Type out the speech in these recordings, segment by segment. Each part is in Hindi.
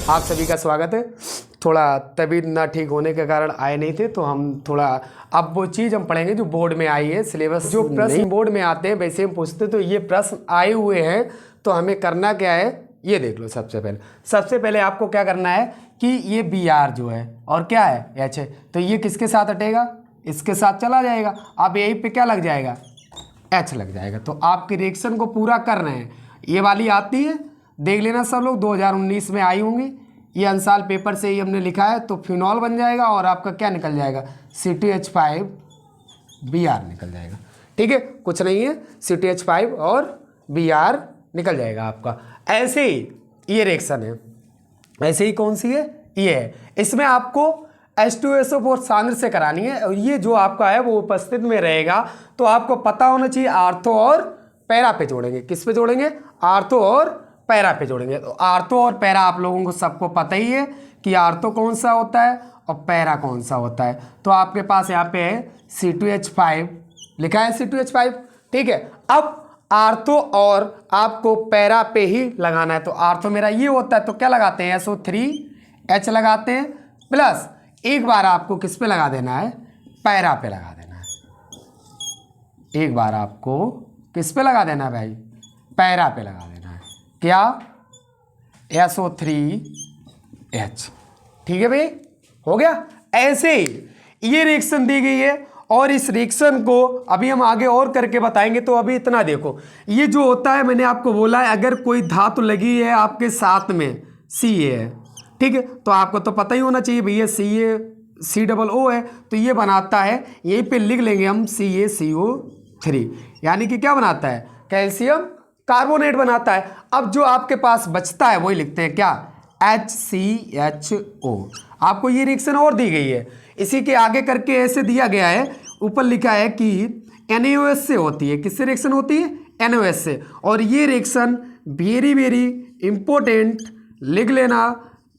आप सभी का स्वागत है। थोड़ा तबीयत ना ठीक होने के कारण आए नहीं थे, तो हम थोड़ा अब वो चीज़ हम पढ़ेंगे जो बोर्ड में आई है। सिलेबस जो प्रश्न बोर्ड में आते हैं वैसे हम पूछते, तो ये प्रश्न आए हुए हैं, तो हमें करना क्या है ये देख लो। सबसे पहले आपको क्या करना है कि ये बी आर जो है और क्या है एच है, तो ये किसके साथ हटेगा, इसके साथ चला जाएगा। अब यहीं पे क्या लग जाएगा, एच लग जाएगा। तो आपके रिएक्शन को पूरा कर रहे हैं। ये वाली आती है, देख लेना सब लोग, 2019 में आई होंगी। ये अंसाल पेपर से ही हमने लिखा है। तो फिनॉल बन जाएगा और आपका क्या निकल जाएगा, CTH5Br निकल जाएगा। ठीक है, कुछ नहीं है, CTH5 और Br निकल जाएगा आपका। ऐसे ही ये रिएक्शन है, ऐसे ही कौन सी है, ये है। इसमें आपको H2SO4 सांद्र से करानी है, और ये जो आपका है वो उपस्थित में रहेगा। तो आपको पता होना चाहिए आर्थो और पैरा पे जोड़ेंगे। किस पे जोड़ेंगे, आर्थो और पैरा पे जोड़ेंगे। तो आर्थो और पैरा आप लोगों को सबको पता ही है कि आर्थो कौन सा होता है और पैरा कौन सा होता है। तो आपके पास यहाँ पे है C2H5 लिखा है, C2H5। ठीक है, अब आर्थो और आपको पैरा पे ही लगाना है। तो आर्थो मेरा ये होता है, तो क्या लगाते हैं, SO3H लगाते हैं, प्लस एक बार आपको किस पे लगा देना है, पैरा पे लगा देना है। एक बार आपको किस पे लगा देना है भाई, पैरा पे लगा देना है। क्या, SO3H। ठीक है भाई, हो गया। ऐसे ही ये रिएक्शन दी गई है, और इस रिएक्शन को अभी हम आगे और करके बताएंगे। तो अभी इतना देखो, ये जो होता है मैंने आपको बोला है, अगर कोई धातु लगी है आपके साथ में, Ca है, ठीक है, तो आपको तो पता ही होना चाहिए भैया CaCO है, तो ये बनाता है, यहीं पे लिख लेंगे हम CaCO3, यानी कि क्या बनाता है, कैल्शियम कार्बोनेट बनाता है। अब जो आपके पास बचता है वही लिखते हैं, क्या, HCHO। आपको ये रिएक्शन और दी गई है, इसी के आगे करके ऐसे दिया गया है, ऊपर लिखा है कि NaOH से होती है। किससे रिएक्शन होती है, NaOH से। और ये रिएक्शन वेरी वेरी इंपॉर्टेंट लिख लेना,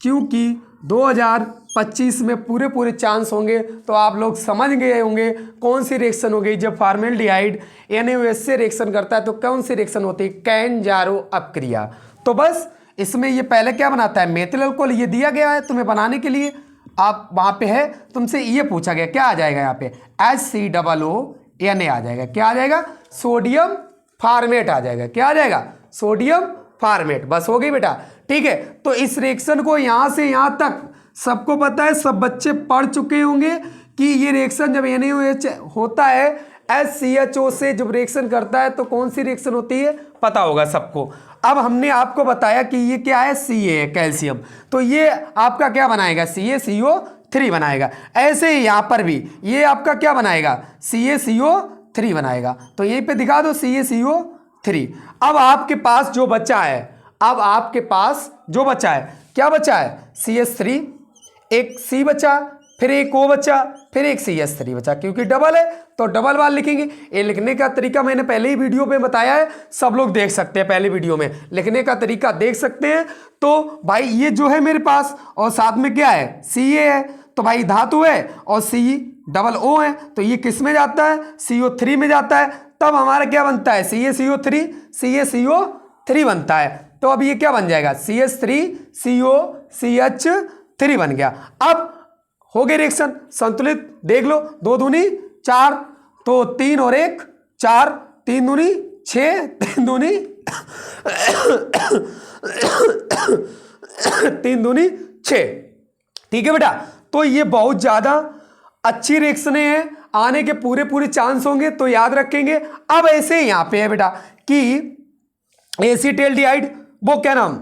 क्योंकि 2025 में पूरे चांस होंगे। तो आप लोग समझ गए होंगे कौन सी रिएक्शन हो गई। जब फॉर्मेल्डिहाइड NaOH से रिएक्शन करता है तो कौन सी रिएक्शन होती है, कैन-जारो अपक्रिया। तो बस इसमें ये पहले क्या बनाता है, मेथिल अल्कोहल। ये दिया गया है तुम्हें बनाने के लिए, आप वहां पे है, तुमसे ये पूछा गया, क्या आ जाएगा यहाँ पे, HCOONA आ जाएगा। क्या आ जाएगा, सोडियम फार्मेट आ जाएगा। क्या आ जाएगा, सोडियम फार्मेट। बस हो गई बेटा। ठीक है, तो इस रिएक्शन को यहां से यहां तक सबको पता है, सब बच्चे पढ़ चुके होंगे कि ये रिएक्शन जब NaOH होता है HCHO से जब रिएक्शन करता है तो कौन सी रिएक्शन होती है, पता होगा सबको। अब हमने आपको बताया कि ये क्या है, Ca है, कैल्शियम। तो ये आपका क्या बनाएगा, CaCO3 बनाएगा। ऐसे ही यहां पर भी ये आपका क्या बनाएगा, CaCO3 बनाएगा। तो यहीं पे दिखा दो CaCO3। अब आपके पास जो बचा है, क्या बचा है, CH3, एक C बचा, फिर एक O बचा, फिर एक CH3 बचा। क्योंकि डबल है तो डबल बार लिखेंगे। ये लिखने का तरीका मैंने पहले ही वीडियो में बताया है, सब लोग देख सकते हैं, पहले वीडियो में लिखने का तरीका देख सकते हैं। तो भाई ये जो है मेरे पास, और साथ में क्या है, Ca है, तो भाई धातु है, और COO है, तो ये किस में जाता है, CO3 में जाता है। तब हमारा क्या बनता है, CaCO3 बनता है। तो अब ये क्या बन जाएगा, CH3COCH3 बन गया। अब हो गए रिएक्शन संतुलित, देख लो, 2 दूनी 4, तो 3 और 1 4, 3 दूनी 6, 3 दूनी 3 दूनी 6। ठीक है बेटा, तो ये बहुत ज्यादा अच्छी रिएक्शन है, आने के पूरे चांस होंगे, तो याद रखेंगे। अब ऐसे ही यहां पे है बेटा कि एसीटेल्डिहाइड, वो क्या नाम,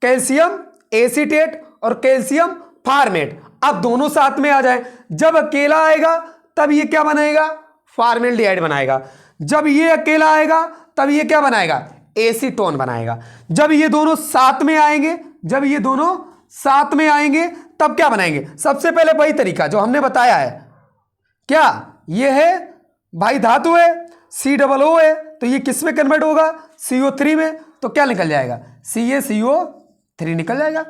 कैल्शियम एसीटेट और कैल्शियम फार्मेट। अब दोनों साथ में आ जाए, जब अकेला आएगा तब ये क्या बनाएगा, फॉर्मेल्डिहाइड बनाएगा। जब ये अकेला आएगा तब ये क्या बनाएगा, एसीटोन बनाएगा। जब ये दोनों साथ में आएंगे तब क्या बनाएंगे, सबसे पहले वही तरीका जो हमने बताया है। क्या ये है भाई, धातु है, COO है, तो ये किस में कन्वर्ट होगा, CO3 में। तो क्या निकल जाएगा, CaCO3 निकल जाएगा।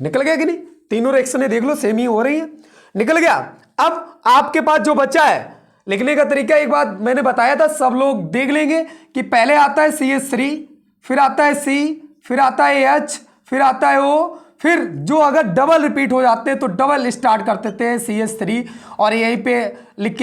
निकल गया कि नहीं, तीनों रिएक्शनें देख लो सेम ही हो रही है, निकल गया। अब आपके पास जो बचा है, लिखने का तरीका एक बात मैंने बताया था, सब लोग देख लेंगे कि पहले आता है CH3, फिर आता है C, फिर आता है H, फिर आता है O, फिर जो अगर डबल रिपीट हो जाते हैं तो डबल स्टार्ट कर देते हैं CH3 और यहीं पे लिख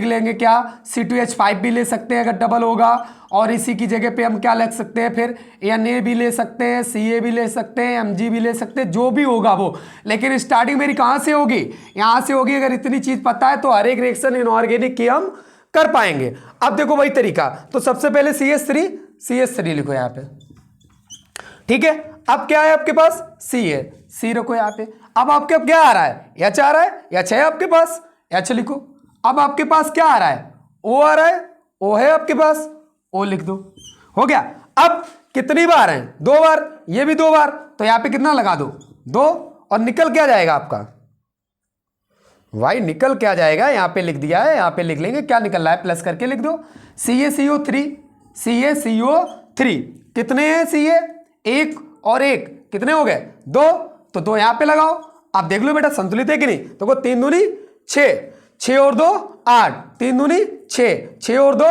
लेंगे क्या C2H5 भी ले सकते हैं अगर डबल होगा। और इसी की जगह पे हम क्या लिख सकते हैं फिर Na भी ले सकते हैं, Ca भी ले सकते हैं, Mg भी ले सकते हैं, जो भी होगा वो। लेकिन स्टार्टिंग मेरी कहाँ से होगी, यहाँ से होगी। अगर इतनी चीज पता है तो हर एक रिएक्शन इनऑर्गेनिक की हम कर पाएंगे। अब देखो वही तरीका, तो सबसे पहले CH3 लिखो यहाँ पे, ठीक है। अब क्या है आपके पास C रखो यहाँ पे। अब आपके क्या आ रहा है, H आ रहा है, H है आपके पास, H लिखो। अब आपके पास क्या आ रहा है, O आ रहा है, O है आपके पास, O लिख दो, हो गया। अब कितनी बार है, 2 बार, ये भी 2 बार, तो यहाँ पे कितना लगा दो 2, और निकल क्या जाएगा आपका भाई, निकल क्या जाएगा, यहाँ पे लिख दिया है, यहाँ पे लिख लेंगे क्या निकल रहा है, प्लस करके लिख दो CaCO3 कितने हैं Ca, 1 और 1 कितने हो गए 2, तो 2 यहाँ पे लगाओ। आप देख लो बेटा संतुलित है कि नहीं, तो 3 दूनी 6, 6 और 2 8, 3 दूनी 6, 6 और 2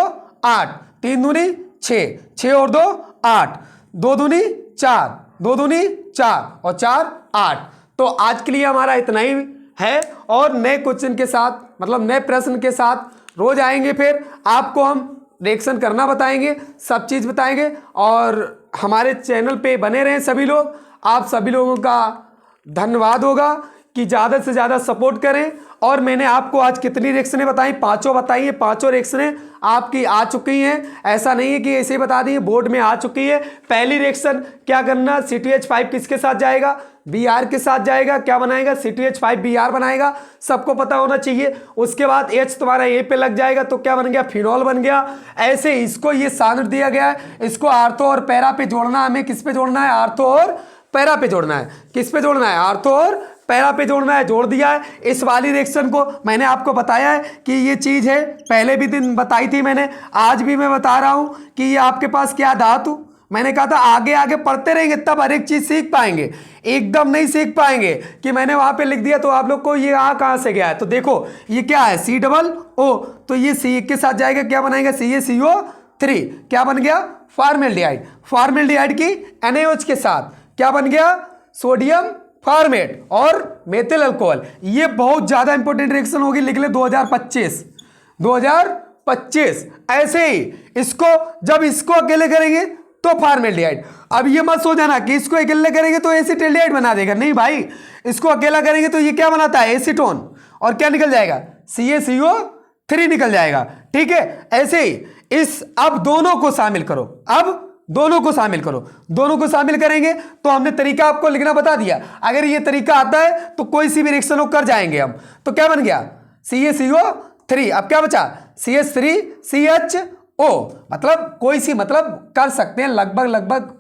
8, 3 दूनी 6, 6 और 2 8, 2 दूनी 4, 2 दूनी 4 और 4 8। तो आज के लिए हमारा इतना ही है, और नए क्वेश्चन के साथ मतलब नए प्रश्न के साथ रोज आएंगे। फिर आपको हम रिएक्शन करना बताएंगे, सब चीज़ बताएंगे। और हमारे चैनल पे बने रहें सभी लोग। आप सभी लोगों का धन्यवाद होगा कि ज़्यादा से ज़्यादा सपोर्ट करें। और मैंने आपको आज कितनी रिएक्शनें बताई, 5 बताई हैं, 5 रिएक्शनें आपकी आ चुकी हैं। ऐसा नहीं है कि ऐसे ही बता दी, बोर्ड में आ चुकी है। पहली रिएक्शन क्या करना, C2H5 किसके साथ जाएगा, Br के साथ जाएगा, क्या बनाएगा C2H5 Br बनाएगा, सबको पता होना चाहिए। उसके बाद H तुम्हारा A पे लग जाएगा तो क्या बन गया, फिनॉल बन गया। ऐसे इसको ये सांद्र दिया गया है, इसको आर्थो और पैरा पे जोड़ना, हमें किस पे जोड़ना है, आर्थो और पैरा पे जोड़ना है। किस पे जोड़ना है, आर्थो और पैरा पे जोड़ना है, जोड़ दिया है। इस वाली रिएक्शन को मैंने आपको बताया है कि ये चीज है, पहले भी दिन बताई थी मैंने, आज भी मैं बता रहा हूं कि ये आपके पास क्या धातु, मैंने कहा था आगे आगे पढ़ते रहेंगे तब हर एक चीज सीख पाएंगे, एकदम नहीं सीख पाएंगे कि मैंने वहां पे लिख दिया तो आप लोग को ये कहां से गया है। तो देखो ये क्या है C+O, तो ये C के साथ जाएगा, क्या बनाएगा CaCO3, क्या बन गया फॉर्मेल्डिहाइड, फॉर्मेल्डिहाइड की NaOH के साथ क्या बन गया सोडियम फॉर्मेट और मेथिल अल्कोहल। ये बहुत ज्यादा इंपॉर्टेंट रिएक्शन होगी, लिख ले 2025। ऐसे ही इसको जब इसको अकेले करेंगे तो फॉर्मेल्डिहाइड। अब ये मत सो जाना कि इसको अकेले करेंगे तो एसीटल्डिहाइड बना देगा, नहीं भाई, इसको अकेला करेंगे तो ये क्या बनाता है एसीटोन, और क्या निकल जाएगा CaCO3 निकल जाएगा, ठीक है। ऐसे ही इस अब दोनों को शामिल करो, अब दोनों को शामिल करो, दोनों को शामिल करेंगे तो हमने तरीका आपको लिखना बता दिया। अगर ये तरीका आता है तो कोई सी भी रिएक्शन हो कर जाएंगे हम। तो क्या बन गया CaCO3, अब क्या बचा CH3CHO, मतलब कोई सी मतलब कर सकते हैं, लगभग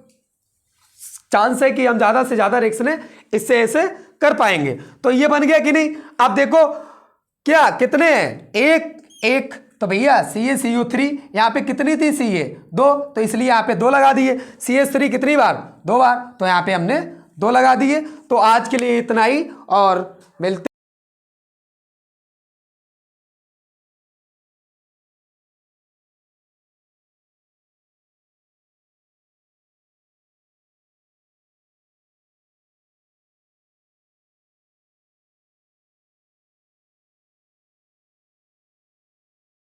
चांस है कि हम ज्यादा से ज्यादा रिएक्शनें इससे ऐसे कर पाएंगे। तो ये बन गया कि नहीं। अब देखो क्या कितने हैं, 1 तो भैया CaCO3 यहाँ पे कितनी थी Ca 2, तो इसलिए यहाँ पे 2 लगा दिए। CH3 कितनी बार, 2 बार, तो यहाँ पे हमने 2 लगा दिए। तो आज के लिए इतना ही, और मिलते